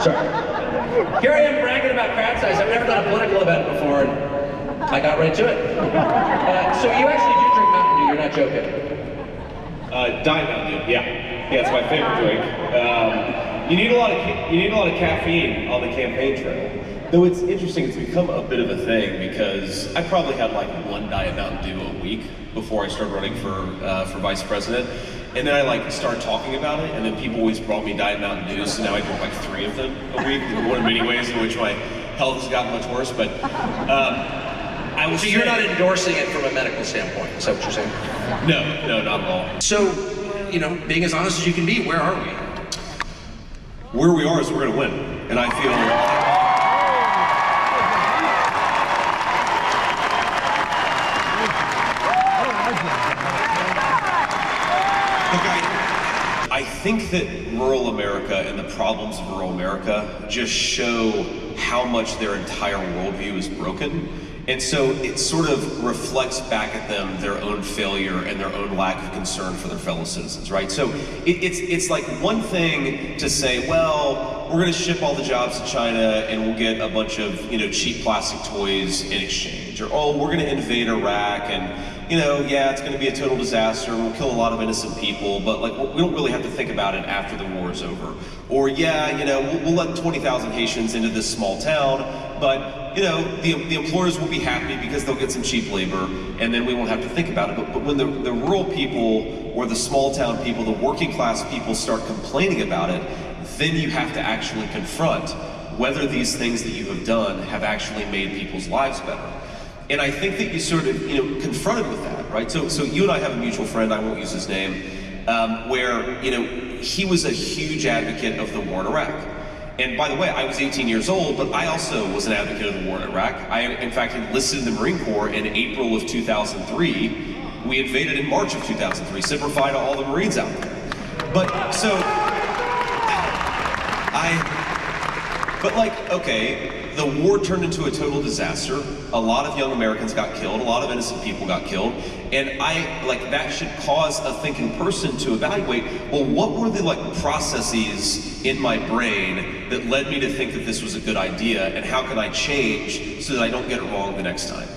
Sorry. Here I am bragging about crowd size. I've never done a political event before, and I got right to it. So you actually do drink Mountain Dew, you're not joking? Diet Mountain Dew, yeah. Yeah, it's my favorite drink. You need a lot of caffeine on the campaign trail. Though it's interesting, it's become a bit of a thing because I probably had like one Diet Mountain Dew a week before I started running for vice president. And then I like started talking about it, and then people always brought me Diet Mountain Dews, so now I drink like 3 of them a week. One of many ways in which my health has gotten much worse, but I was. So you're not endorsing it from a medical standpoint, is that what you're saying? No, not at all. So, you know, being as honest as you can be, where are we? Where we are is we're gonna win, and I feel. I think that rural America and the problems of rural America just show how much their entire worldview is broken. And so it sort of reflects back at them their own failure and their own lack of concern for their fellow citizens, right? So it's like one thing to say, well, we're gonna ship all the jobs to China and we'll get a bunch of, cheap plastic toys in exchange. Or, oh, we're gonna invade Iraq and, yeah, it's gonna be a total disaster and we'll kill a lot of innocent people, but like, we don't really have to think about it after the war is over. Or, yeah, we'll let 20,000 Haitians into this small town, but the employers will be happy because they'll get some cheap labor, and then we won't have to think about it. But when the rural people or the small town people, the working class people start complaining about it, then you have to actually confront whether these things that you have done have actually made people's lives better. And I think that you sort of, confronted with that, right? So you and I have a mutual friend, I won't use his name, where, he was a huge advocate of the war in Iraq. And by the way, I was 18 years old, but I also was an advocate of the war in Iraq. I, in fact, enlisted in the Marine Corps in April of 2003. We invaded in March of 2003. Semper Fi to all the Marines out there. But so, okay, the war turned into a total disaster. A lot of young Americans got killed. A lot of innocent people got killed. And that should cause a thinking person to evaluate, well, what were the processes in my brain that led me to think that this was a good idea, and how can I change so that I don't get it wrong the next time?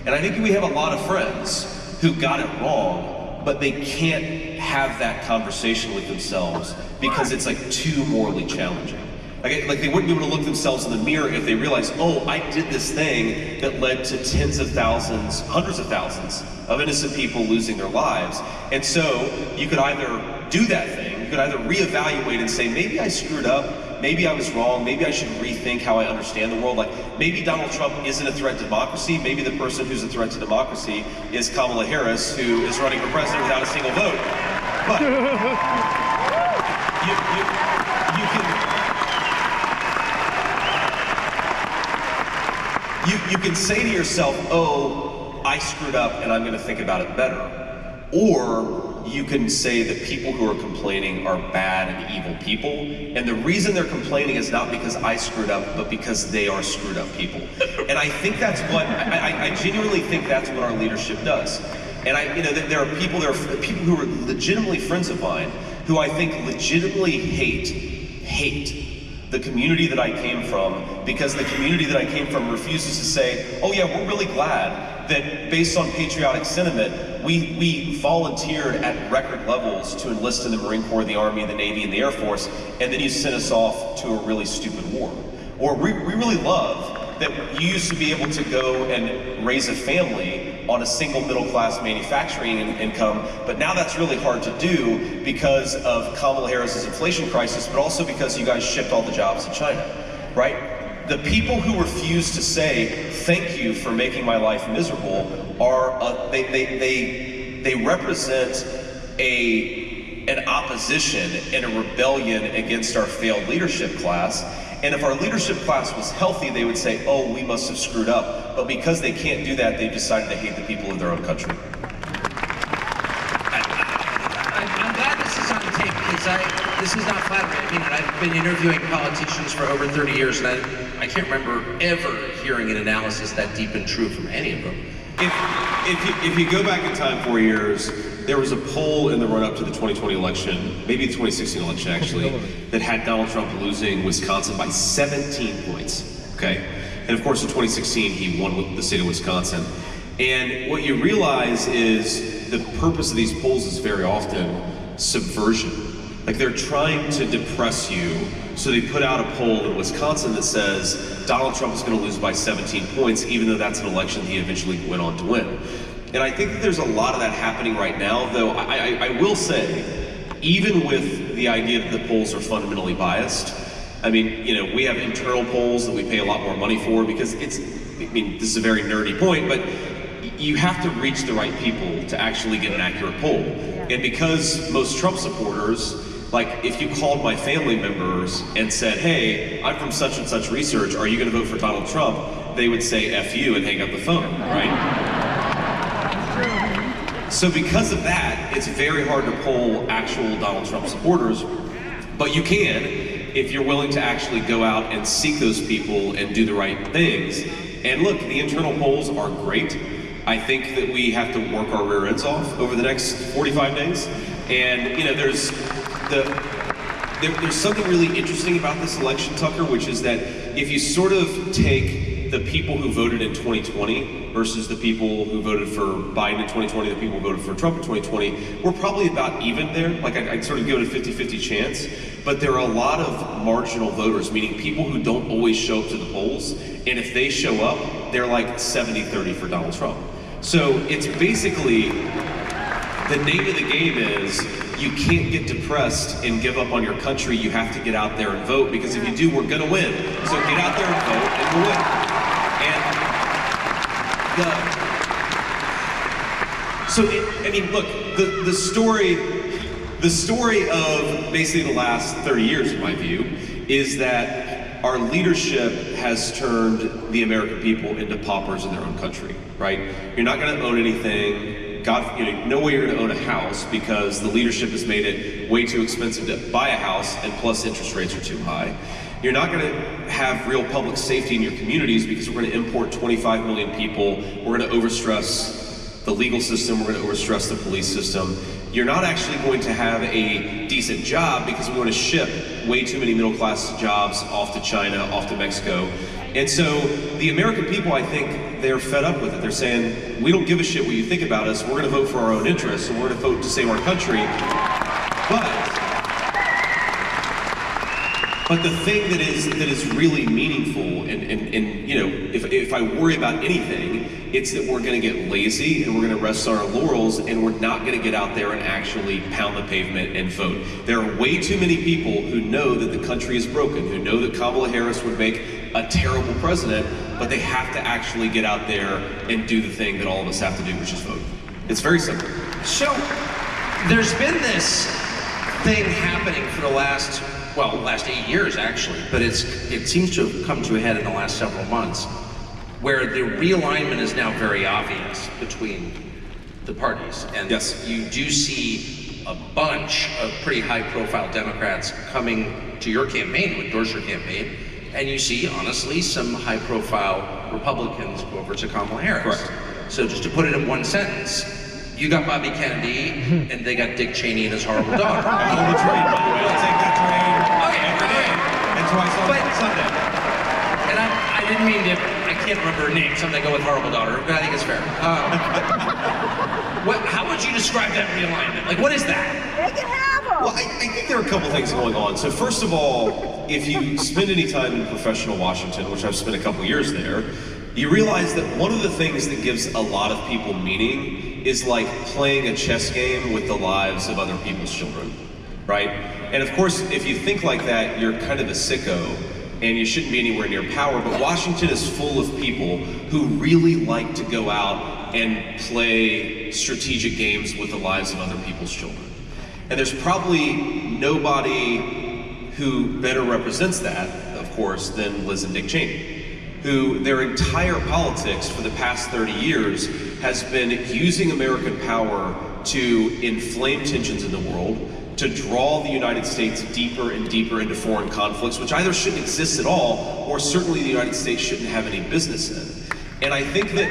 And I think we have a lot of friends who got it wrong, but they can't have that conversation with themselves because it's too morally challenging. Like they wouldn't be able to look themselves in the mirror if they realized, oh, I did this thing that led to tens of thousands, hundreds of thousands of innocent people losing their lives. And so you could either do that thing, you could either reevaluate and say, maybe I screwed up, maybe I was wrong, maybe I should rethink how I understand the world. Like maybe Donald Trump isn't a threat to democracy, maybe the person who's a threat to democracy is Kamala Harris, who is running for president without a single vote. But you can say to yourself, oh, I screwed up and I'm gonna think about it better. Or you can say that people who are complaining are bad and evil people. And the reason they're complaining is not because I screwed up, but because they are screwed up people. And I think that's what, I genuinely think that's what our leadership does. And there are people who are legitimately friends of mine who I think legitimately hate the community that I came from, because the community that I came from refuses to say, oh yeah, we're really glad that based on patriotic sentiment, we volunteered at record levels to enlist in the Marine Corps, the Army, the Navy, and the Air Force, and then you sent us off to a really stupid war. Or we really love that you used to be able to go and raise a family on a single middle-class manufacturing income, but now that's really hard to do because of Kamala Harris's inflation crisis, but also because you guys shipped all the jobs to China, right? The people who refuse to say, thank you for making my life miserable, are, they represent an opposition and a rebellion against our failed leadership class. And if our leadership class was healthy, they would say, oh, we must have screwed up. But because they can't do that, they've decided to hate the people of their own country. I'm glad this is on tape, because this is not flattering. I mean, I've been interviewing politicians for over 30 years, and I can't remember ever hearing an analysis that deep and true from any of them. If you go back in time 4 years, there was a poll in the run-up to the 2020 election, maybe the 2016 election actually, that had Donald Trump losing Wisconsin by 17 points, okay? And of course in 2016 he won the state of Wisconsin. And what you realize is the purpose of these polls is very often subversion. Like they're trying to depress you, so they put out a poll in Wisconsin that says Donald Trump is going to lose by 17 points, even though that's an election he eventually went on to win. And I think that there's a lot of that happening right now, though I will say, even with the idea that the polls are fundamentally biased, I mean, you know, we have internal polls that we pay a lot more money for because it's, I mean, this is a very nerdy point, but you have to reach the right people to actually get an accurate poll. And because most Trump supporters, like if you called my family members and said, hey, I'm from such and such research, are you gonna vote for Donald Trump? They would say F you and hang up the phone, right? So because of that, it's very hard to poll actual Donald Trump supporters, but you can if you're willing to actually go out and seek those people and do the right things. And look, the internal polls are great. I think that we have to work our rear ends off over the next 45 days. And you know, there's something really interesting about this election, Tucker, which is that if you sort of take the people who voted in 2020 versus the people who voted for Biden in 2020, the people who voted for Trump in 2020, we're probably about even there. Like I'd sort of give it a 50-50 chance, but there are a lot of marginal voters, meaning people who don't always show up to the polls, and if they show up, they're like 70-30 for Donald Trump. So it's basically, the name of the game is, you can't get depressed and give up on your country. You have to get out there and vote, because if you do, we're gonna win. So get out there and vote, and we'll win. I mean, look, the story of basically the last 30 years, in my view, is that our leadership has turned the American people into paupers in their own country, right? You're not gonna own anything. God, you know, no way you're gonna own a house because the leadership has made it way too expensive to buy a house, and plus interest rates are too high. You're not gonna have real public safety in your communities because we're gonna import 25 million people. We're gonna overstress the legal system. We're gonna overstress the police system. You're not actually going to have a decent job because we're going to ship way too many middle-class jobs off to China, off to Mexico. And so the American people, I think, they're fed up with it. They're saying, we don't give a shit what you think about us. We're going to vote for our own interests, and we're going to vote to save our country. But the thing that is really meaningful, and you know, if I worry about anything, it's that we're going to get lazy and we're going to rest on our laurels, and we're not going to get out there and actually pound the pavement and vote. There are way too many people who know that the country is broken, who know that Kamala Harris would make a terrible president, but they have to actually get out there and do the thing that all of us have to do, which is vote. It's very simple. So there's been this thing happening for the last 8 years actually, but it seems to have come to a head in the last several months, where the realignment is now very obvious between the parties. And yes, you do see a bunch of pretty high-profile Democrats coming to your campaign, to endorse your campaign, and you see, honestly, some high-profile Republicans go over to Kamala Harris. Correct. So just to put it in one sentence, you got Bobby Kennedy, and they got Dick Cheney and his horrible daughter. I know the train, by the way. I'll take that train every day. And twice on Sunday. And I didn't mean to, I can't remember her name, so I'm gonna go with horrible daughter, but I think it's fair. How would you describe that realignment? Like, what is that? They can have them. Well, I think there are a couple things going on. So first of all, if you spend any time in professional Washington, which I've spent a couple years there, you realize that one of the things that gives a lot of people meaning is like playing a chess game with the lives of other people's children, right? And of course, if you think like that, you're kind of a sicko and you shouldn't be anywhere near power, but Washington is full of people who really like to go out and play strategic games with the lives of other people's children. And there's probably nobody who better represents that, of course, than Liz and Dick Cheney, who their entire politics for the past 30 years has been using American power to inflame tensions in the world, to draw the United States deeper and deeper into foreign conflicts, which either shouldn't exist at all, or certainly the United States shouldn't have any business in. And I think that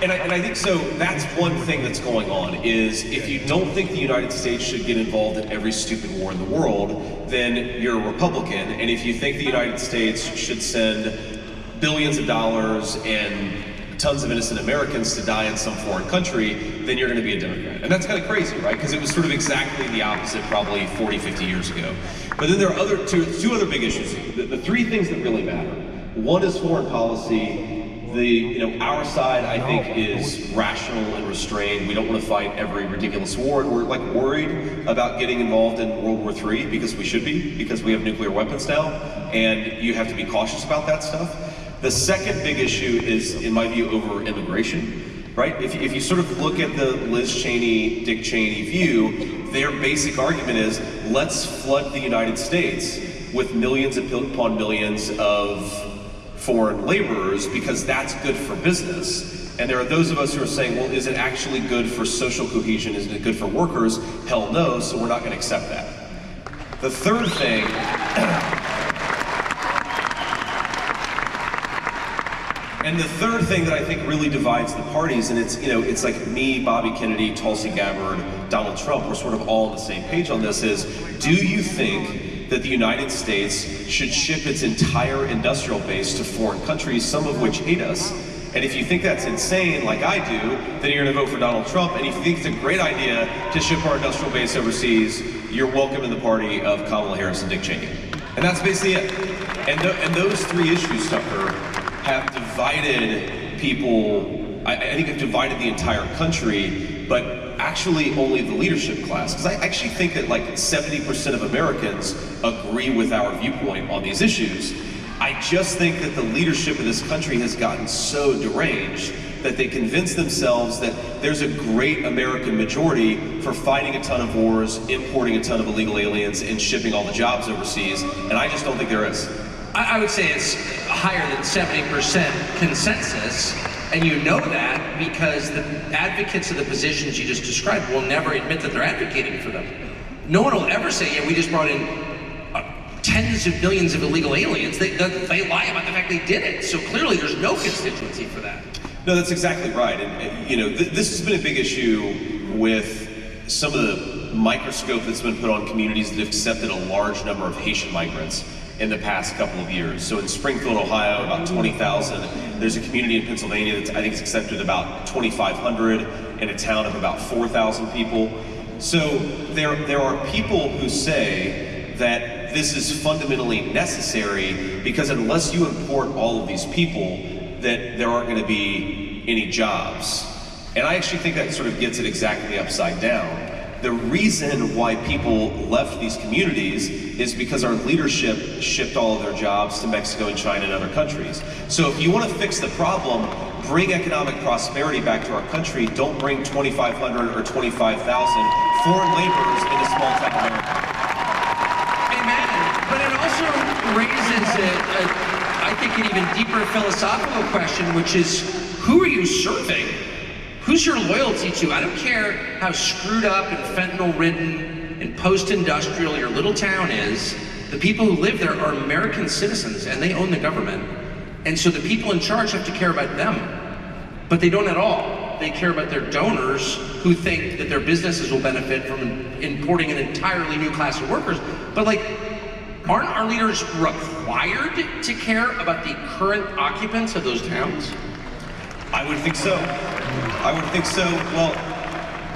And I think so, that's one thing that's going on, is if you don't think the United States should get involved in every stupid war in the world, then you're a Republican. And if you think the United States should send billions of dollars and tons of innocent Americans to die in some foreign country, then you're going to be a Democrat. And that's kind of crazy, right? Because it was sort of exactly the opposite probably 40, 50 years ago. But then there are two other big issues. The three things that really matter. One is foreign policy. Our side, I think, is rational and restrained. We don't want to fight every ridiculous war. We're like worried about getting involved in World War III because we should be, because we have nuclear weapons now, and you have to be cautious about that stuff. The second big issue is, in my view, over immigration, right? If you sort of look at the Liz Cheney, Dick Cheney view, their basic argument is, let's flood the United States with millions upon millions of foreign laborers because that's good for business. And there are those of us who are saying, well, is it actually good for social cohesion? Is it good for workers? Hell no, so we're not going to accept that. The third thing, and the third thing that I think really divides the parties, and it's like me, Bobby Kennedy, Tulsi Gabbard, Donald Trump, we're sort of all on the same page on this, is do you think that the United States should ship its entire industrial base to foreign countries, some of which hate us? And if you think that's insane, like I do, then you're gonna vote for Donald Trump. And if you think it's a great idea to ship our industrial base overseas, you're welcome in the party of Kamala Harris and Dick Cheney. And that's basically it. And those three issues, Tucker, have divided people, I think have divided the entire country, but actually only the leadership class. Because I actually think that like 70% of Americans agree with our viewpoint on these issues. I just think that the leadership of this country has gotten so deranged that they convince themselves that there's a great American majority for fighting a ton of wars, importing a ton of illegal aliens, and shipping all the jobs overseas, and I just don't think there is. I would say it's higher than 70% consensus, and you know that because the advocates of the positions you just described will never admit that they're advocating for them. No one will ever say, yeah, we just brought in tens of billions of illegal aliens. They lie about the fact they did it, so clearly there's no constituency for that. No, that's exactly right, and this has been a big issue with some of the microscope that's been put on communities that have accepted a large number of Haitian migrants in the past couple of years. So in Springfield, Ohio, about 20,000. There's a community in Pennsylvania that I think has accepted about 2,500 in a town of about 4,000 people. So there are people who say that this is fundamentally necessary because unless you import all of these people, that there aren't going to be any jobs. And I actually think that sort of gets it exactly upside down. The reason why people left these communities is because our leadership shipped all of their jobs to Mexico and China and other countries. So if you want to fix the problem, bring economic prosperity back to our country. Don't bring 2,500 or 25,000 foreign laborers into small town America. Amen. But it also raises I think an even deeper philosophical question, which is, who are you serving? Who's your loyalty to? I don't care how screwed up and fentanyl-ridden and post-industrial your little town is. The people who live there are American citizens, and they own the government. And so the people in charge have to care about them. But they don't at all. They care about their donors who think that their businesses will benefit from importing an entirely new class of workers. But aren't our leaders required to care about the current occupants of those towns? I would think so. I would think so. Well,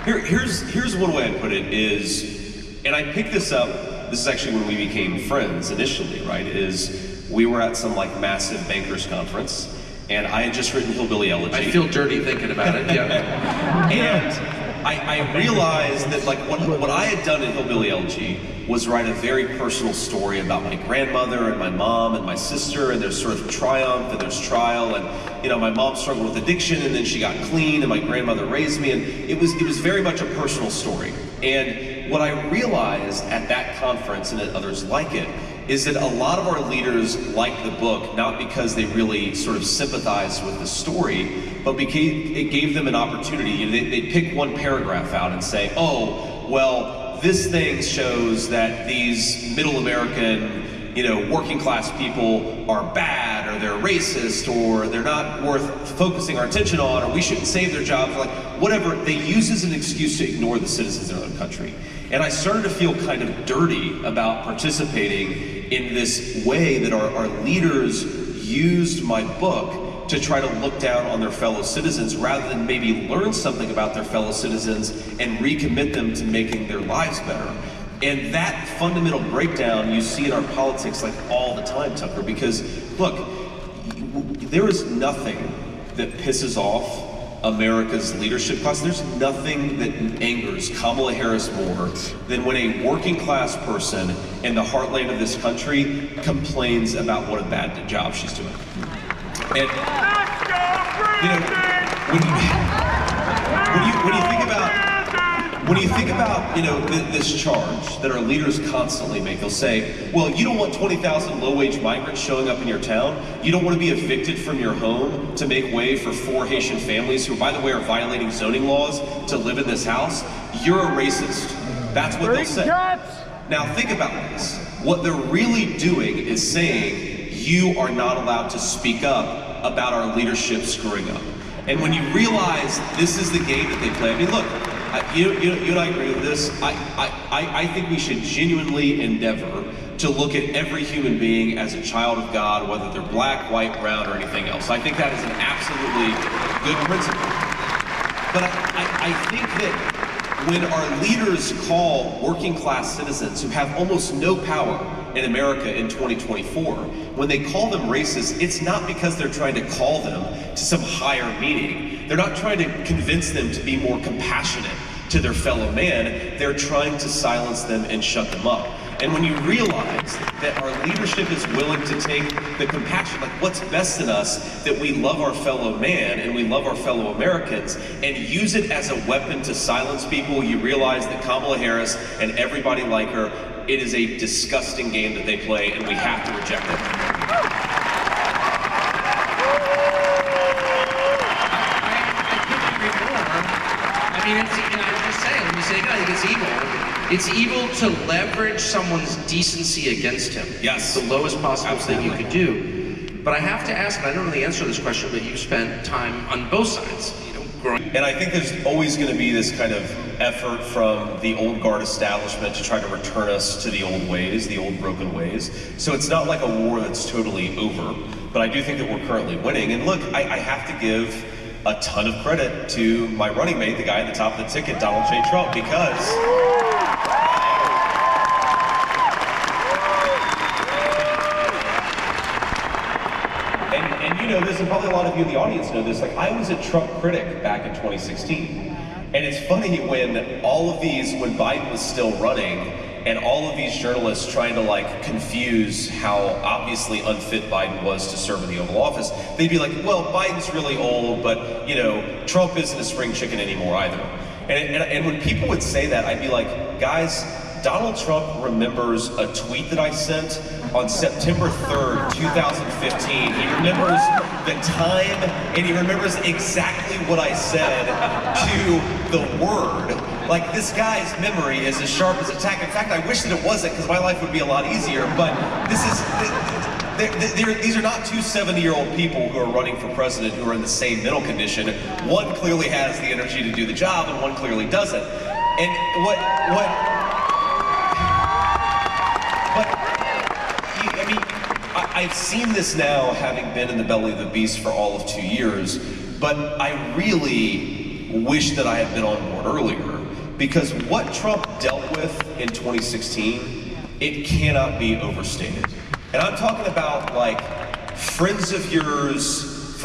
here's one way I put it is, and I picked this up, this is actually when we became friends initially, right, is we were at some massive bankers conference, and I had just written Hillbilly Elegy. I feel dirty thinking about it, yeah. And I realized that what I had done in Hillbilly Elegy was write a very personal story about my grandmother and my mom and my sister, and there's sort of triumph and there's trial, and my mom struggled with addiction and then she got clean and my grandmother raised me, and it was very much a personal story. And what I realized at that conference and at others like it is that a lot of our leaders like the book not because they really sort of sympathized with the story, but because it gave them an opportunity. They'd pick one paragraph out and say, oh, well, this thing shows that these middle American, working class people are bad, or they're racist, or they're not worth focusing our attention on, or we shouldn't save their jobs, like whatever, they use as an excuse to ignore the citizens of their own country. And I started to feel kind of dirty about participating in this way that our leaders used my book to try to look down on their fellow citizens rather than maybe learn something about their fellow citizens and recommit them to making their lives better. And that fundamental breakdown you see in our politics like all the time, Tucker, because look, there is nothing that pisses off America's leadership class. There's nothing that angers Kamala Harris more than when a working class person in the heartland of this country complains about what a bad job she's doing. And when you think about this charge that our leaders constantly make, they'll say, well, you don't want 20,000 low-wage migrants showing up in your town. You don't want to be evicted from your home to make way for 4 Haitian families who, by the way, are violating zoning laws to live in this house. You're a racist. That's what they'll say. Now think about this. What they're really doing is saying you are not allowed to speak up about our leadership screwing up. And when you realize this is the game that they play, I mean, look, you and I agree with this. I think we should genuinely endeavor to look at every human being as a child of God, whether they're black, white, brown, or anything else. I think that is an absolutely good principle. But I think that when our leaders call working class citizens who have almost no power in America in 2024, when they call them racist, it's not because they're trying to call them to some higher meaning. They're not trying to convince them to be more compassionate to their fellow man. They're trying to silence them and shut them up. And when you realize that our leadership is willing to take the compassion, like what's best in us, that we love our fellow man and we love our fellow Americans, and use it as a weapon to silence people, you realize that Kamala Harris and everybody like her, it is a disgusting game that they play, and we have to reject it. I mean, I was just saying, when you say, I think it's evil. It's evil to leverage someone's decency against him. Yes. It's the lowest possible thing you could do. But I have to ask, and I don't really answer this question, but you've spent time on both sides, growing. And I think there's always going to be this kind of effort from the old guard establishment to try to return us to the old ways, the old broken ways. So it's not like a war that's totally over, but I do think that we're currently winning. And look, I have to give a ton of credit to my running mate, the guy at the top of the ticket, Donald J. Trump, because you know this, and probably a lot of you in the audience know this, like I was a Trump critic back in 2016. And it's funny when all of these, when Biden was still running, and all of these journalists trying to like confuse how obviously unfit Biden was to serve in the Oval Office, they'd be like, well, Biden's really old, but Trump isn't a spring chicken anymore either. And when people would say that, I'd be like, guys, Donald Trump remembers a tweet that I sent on September 3rd, 2015. He remembers the time, and he remembers exactly what I said to the word. Like, this guy's memory is as sharp as a tack. In fact, I wish that it wasn't, because my life would be a lot easier, but these are not two 70-year-old people who are running for president who are in the same mental condition. One clearly has the energy to do the job, and one clearly doesn't. And I've seen this now, having been in the belly of the beast for all of 2 years, but I really wish that I had been on board earlier, because what Trump dealt with in 2016, it cannot be overstated. And I'm talking about like friends of yours,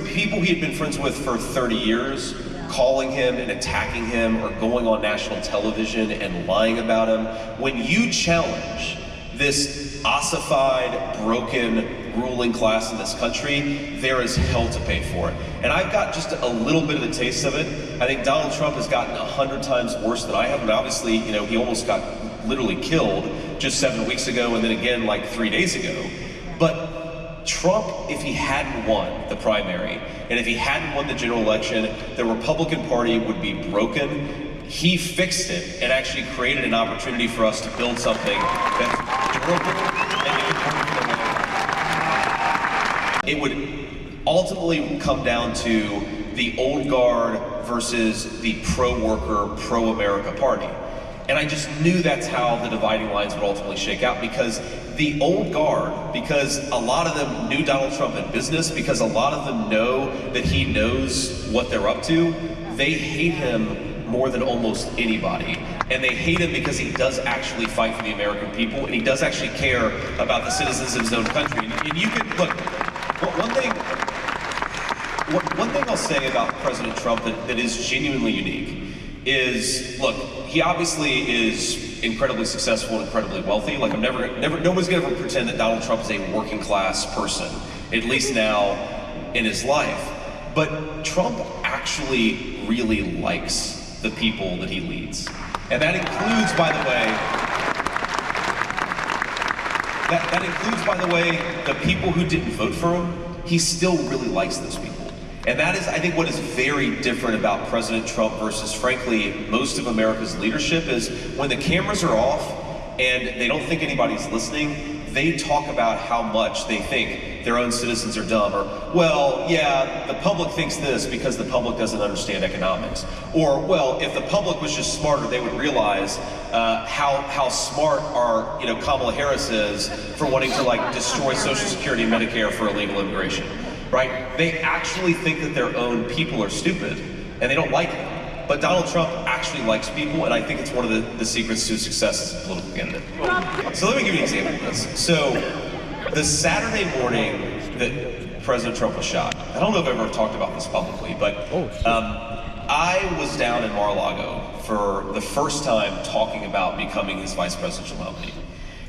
people he had been friends with for 30 years, calling him and attacking him or going on national television and lying about him. When you challenge this ossified, broken ruling class in this country, there is hell to pay for it. And I've got just a little bit of the taste of it. I think Donald Trump has gotten 100 times worse than I have. And obviously, he almost got literally killed just 7 weeks ago and then again like 3 days ago. But Trump, if he hadn't won the primary, and if he hadn't won the general election, the Republican Party would be broken. He fixed it and actually created an opportunity for us to build something that's durable and it would ultimately come down to the old guard versus the pro-worker, pro-America party. And I just knew that's how the dividing lines would ultimately shake out, because the old guard, because a lot of them knew Donald Trump in business, because a lot of them know that he knows what they're up to, they hate him more than almost anybody. And they hate him because he does actually fight for the American people, and he does actually care about the citizens of his own country. And you can, look, one thing I'll say about President Trump that is genuinely unique is, look, he obviously is incredibly successful and incredibly wealthy. Like, nobody's gonna ever pretend that Donald Trump is a working class person, at least now in his life. But Trump actually really likes the people that he leads. And that includes, by the way, the people who didn't vote for him. He still really likes those people. And that is, I think, what is very different about President Trump versus, frankly, most of America's leadership is when the cameras are off and they don't think anybody's listening, they talk about how much they think their own citizens are dumb, or, well, yeah, the public thinks this because the public doesn't understand economics. Or, well, if the public was just smarter, they would realize how smart our, Kamala Harris is for wanting to, like, destroy Social Security and Medicare for illegal immigration. Right? They actually think that their own people are stupid, and they don't like it. But Donald Trump actually likes people, and I think it's one of the secrets to success as a political candidate. So let me give you an example of this. So, the Saturday morning that President Trump was shot, I don't know if I've ever talked about this publicly, but I was down in Mar-a-Lago for the first time talking about becoming his vice presidential nominee.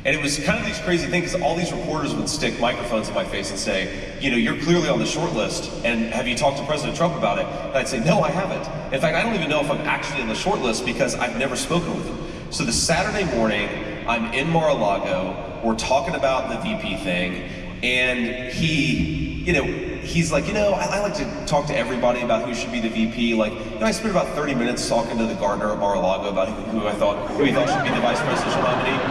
And it was kind of this crazy thing, because all these reporters would stick microphones in my face and say, you're clearly on the short list, and have you talked to President Trump about it? And I'd say, no, I haven't. In fact, I don't even know if I'm actually on the short list because I've never spoken with him. So the Saturday morning, I'm in Mar-a-Lago, we're talking about the VP thing, and he's like, I like to talk to everybody about who should be the VP. Like, I spent about 30 minutes talking to the gardener at Mar-a-Lago about who he thought should be the vice presidential nominee.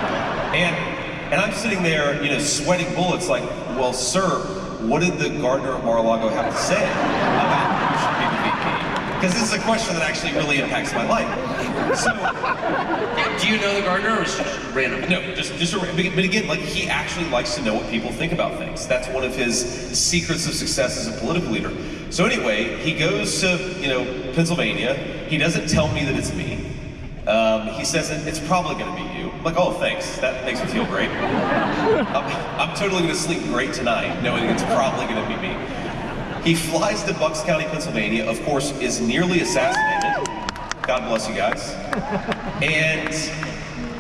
And I'm sitting there, sweating bullets, like, well, sir, what did the gardener at Mar-a-Lago have to say about who should be the VP? Because this is a question that actually really impacts my life. So, do you know the gardener, or is it just random? No, but again, like, he actually likes to know what people think about things. That's one of his secrets of success as a political leader. So anyway, he goes to, Pennsylvania. He doesn't tell me that it's me. He says it's probably going to be you. I'm like, oh, thanks. That makes me feel great. I'm totally going to sleep great tonight, knowing it's probably going to be me. He flies to Bucks County, Pennsylvania, of course, is nearly assassinated. God bless you guys. And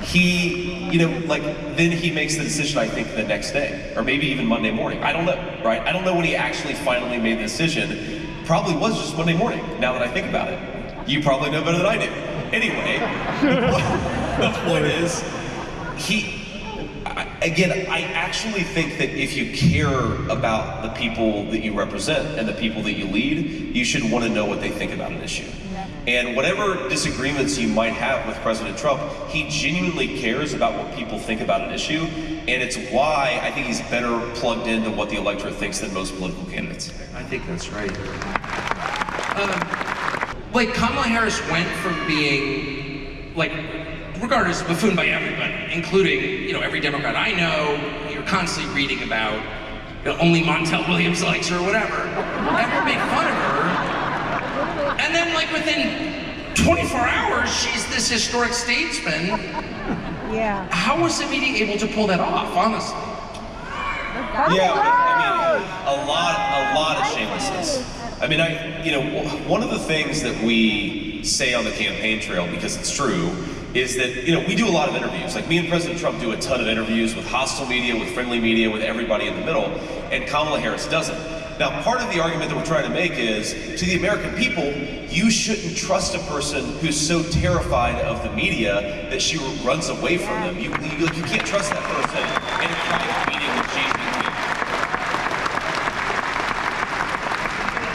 he, then he makes the decision, I think, the next day, or maybe even Monday morning. I don't know, right? I don't know when he actually finally made the decision. Probably was just Monday morning, now that I think about it. You probably know better than I do. Anyway, the point is, I actually think that if you care about the people that you represent and the people that you lead, you should want to know what they think about an issue. And whatever disagreements you might have with President Trump, he genuinely cares about what people think about an issue, and it's why I think he's better plugged into what the electorate thinks than most political candidates. I think that's right. Kamala Harris went from being, regarded as a buffoon by everybody, including, every Democrat I know. You're constantly reading about, only Montel Williams likes her or whatever. Everyone made fun of her. And then, within 24 hours, she's this historic statesman. Yeah. How was the media able to pull that off, honestly? Yeah, a lot of shamelessness. I mean, one of the things that we say on the campaign trail, because it's true, is that, we do a lot of interviews. Like, me and President Trump do a ton of interviews with hostile media, with friendly media, with everybody in the middle, and Kamala Harris doesn't. Now, part of the argument that we're trying to make is, to the American people, you shouldn't trust a person who's so terrified of the media that she runs away from them. You can't trust that person in a private meeting with James.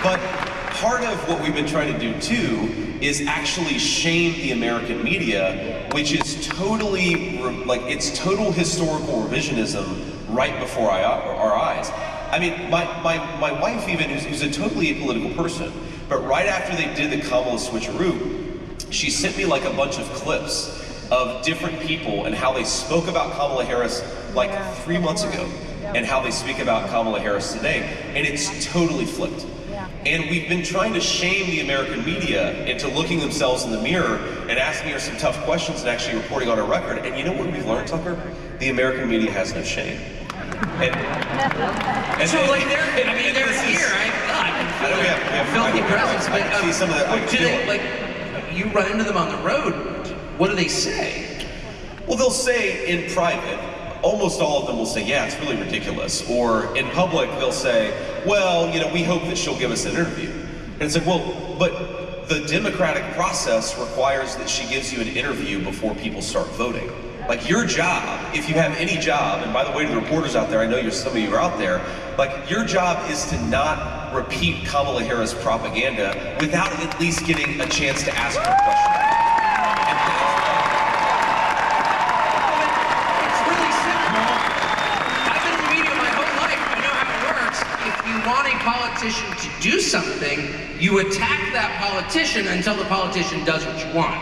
But part of what we've been trying to do too is actually shame the American media, which is totally, it's total historical revisionism right before our eyes. I mean, my wife even, who's a totally apolitical person, but right after they did the Kamala switcheroo, she sent me like a bunch of clips of different people and how they spoke about Kamala Harris like 3 months ago and how they speak about Kamala Harris today, and it's totally flipped. And we've been trying to shame the American media into looking themselves in the mirror and asking her some tough questions and actually reporting on her record. And you know what we've learned, Tucker? The American media has no shame. And So like they're here. I know we have filthy presence. I can see some of that. Do they, like, you run into them on the road? What do they say? Well, they'll say in private, almost all of them will say, yeah, it's really ridiculous. Or in public, they'll say, well, you know, we hope that she'll give us an interview. And it's like, well, but the democratic process requires that she gives you an interview before people start voting. Like your job, if you have any job, and by the way, to the reporters out there, I know some of you are out there, like your job is to not repeat Kamala Harris propaganda without at least getting a chance to ask her a question. It's really simple. I've been in the media my whole life. I know how it works. If you want a politician to do something, you attack that politician until the politician does what you want.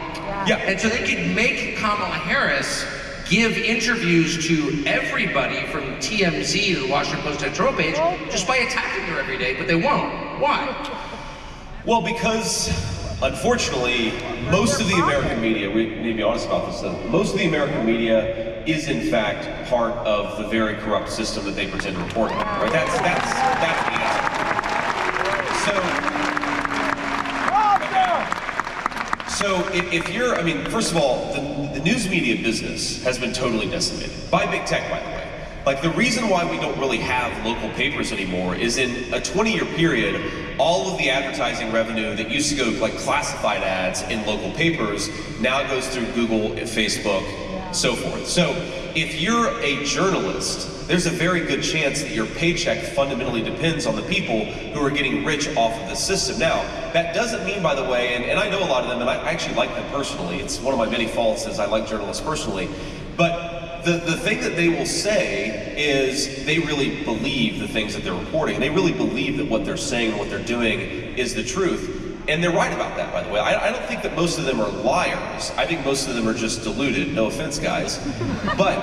Yeah. And so they could make Kamala Harris give interviews to everybody from TMZ to the Washington Post editorial page just by attacking her every day, but they won't. Why? Well, because unfortunately, most of the American media, we need to be honest about this, most of the American media is in fact part of the very corrupt system that they pretend to report on, right? That's the answer. So if you're, I mean, first of all, the news media business has been totally decimated by big tech, by the way. Like the reason why we don't really have local papers anymore is in a 20-year period, all of the advertising revenue that used to go like classified ads in local papers now goes through Google, Facebook, so forth. So if you're a journalist, there's a very good chance that your paycheck fundamentally depends on the people who are getting rich off of the system. Now, that doesn't mean, by the way, and I know a lot of them, and I actually like them personally. It's one of my many faults is I like journalists personally. But the thing that they will say is they really believe the things that they're reporting. They really believe that what they're saying and what they're doing is the truth. And they're right about that, by the way. I don't think that most of them are liars. I think most of them are just deluded. No offense, guys. But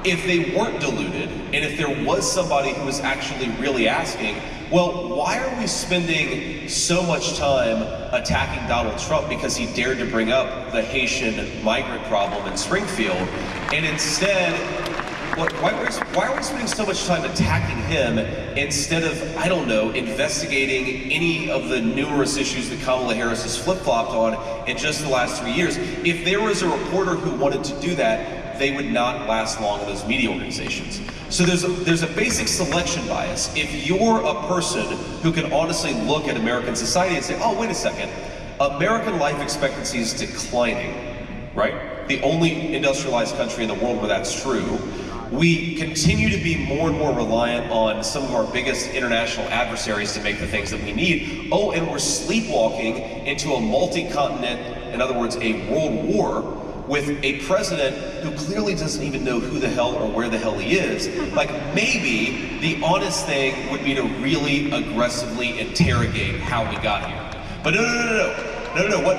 if they weren't deluded, and if there was somebody who was actually really asking, well, why are we spending so much time attacking Donald Trump because he dared to bring up the Haitian migrant problem in Springfield, and instead, why are we spending so much time attacking him instead of, I don't know, investigating any of the numerous issues that Kamala Harris has flip-flopped on in just the last 3 years? If there was a reporter who wanted to do that, they would not last long in those media organizations. So there's a basic selection bias. If you're a person who can honestly look at American society and say, oh, wait a second, American life expectancy is declining, right? The only industrialized country in the world where that's true. We continue to be more and more reliant on some of our biggest international adversaries to make the things that we need. Oh, and we're sleepwalking into a multi-continent, in other words, a world war, with a president who clearly doesn't even know who the hell or where the hell he is. Like, maybe the honest thing would be to really aggressively interrogate how we got here. But no.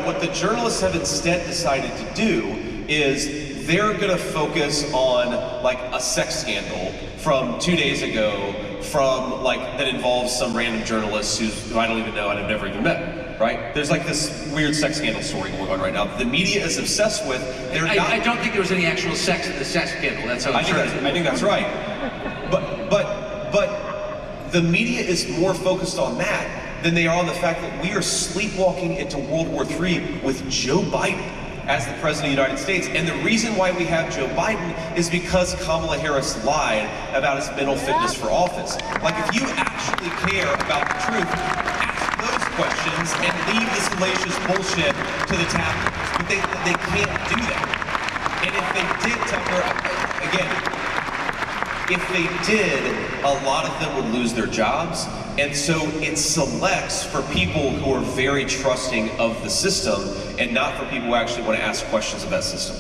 What the journalists have instead decided to do is they're gonna focus on like a sex scandal from 2 days ago from like that involves some random journalist who I don't even know and I've never even met, right? There's like this weird sex scandal story going on right now. The media is obsessed with. I don't think there was any actual sex in the sex scandal. That's how I think that's right. But the media is more focused on that than they are on the fact that we are sleepwalking into World War III with Joe Biden as the President of the United States. And the reason why we have Joe Biden is because Kamala Harris lied about his mental fitness for office. Like, if you actually care about the truth, ask those questions and leave this salacious bullshit to the tabloids. But they can't do that. And if they did, Tucker, again, if they did, a lot of them would lose their jobs. And so it selects for people who are very trusting of the system and not for people who actually want to ask questions of that system.